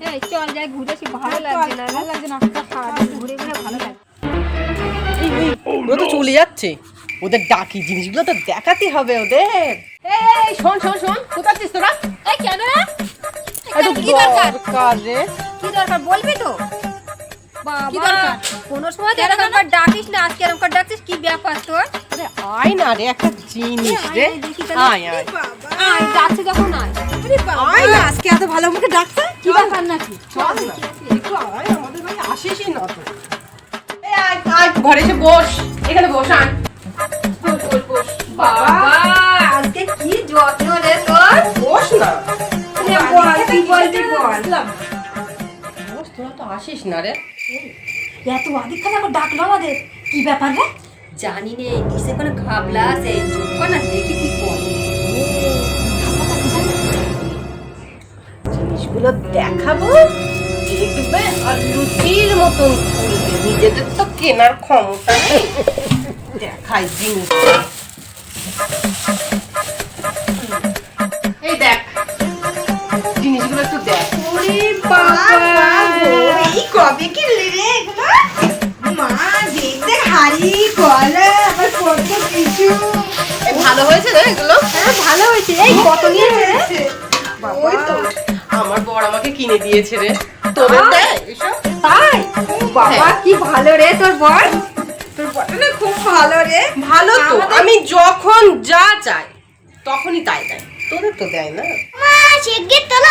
এই চল যাই ঘুরে আসি, ভালো লাগছে না, ভালো লাগছে না, সারাদিন ঘুরে ঘুরে ভালো লাগে। ও তো চলে যাচ্ছে, ওদের ডাকি জিনিসগুলো তো দেখাতে হবে ওদের। এই শোন শোন শোন, কোথায় আছিস তোরা? এই কেন রে? একটু কি দরকার? দরকার রে। কি দরকার বলবি তো? কি বাবা দরকার? কোনো সময় তো এরকম করে ডাকিস না, আজকে এরকম করে ডাকছিস, কি ব্যাপার তোর? আরে আয় না রে, একটা জিনিস রে। দেখি তাহলে। আয় আয় আয় যাচ্ছে যখন আয়। আয় না, আজকে এত ভালো মুখে ডাকছে। কি ব্যাপার নাকি? চল না, একটু আয়, আমাদের বাড়ি আসিসই না তো। এই আয় আয়, ঘরে এসে বস, এখানে বস, আয় বস বস বস। বাবা আজকে কি যত্ন রে তোর। বস না। নে বল, কি বলবি বল। বস, তোরা তো আসিস না রে। এত আদিক খানে আবার ডাকলো আমাদের, কি ব্যাপার রে? জানি নে কিসে করে ঘাবলা আছে, চুপ কর না, দেখি কি বল। জিনিসগুলো দেখাবো, দেখবে আর লুচির মতন খুলবে। নিজেদের তো কেনার ক্ষমতা নেই, দেখাই জিনিস। এই দেখ, জিনিসগুলো একটু দেখ। ওরে বাবা এই কবে কিনলি রে এগুলো? মা দেখতে হাড়ি কলা আবার কত কিছু। এই ভালো হয়েছে না এগুলো? হ্যাঁ ভালো হয়েছে। এই কত নিয়েছে রে? ওই তো আমার বর আমাকে কিনে দিয়েছে রে। তোদের দেয় এসব? তাই বাবা কি ভালো রে তোর বর। তোর বটা না খুব ভালো রে। ভালো তো, আমি যখন যা চাই তখনই তাই দেয়, তোদের তো দেয় না। মা শিগগির তোলো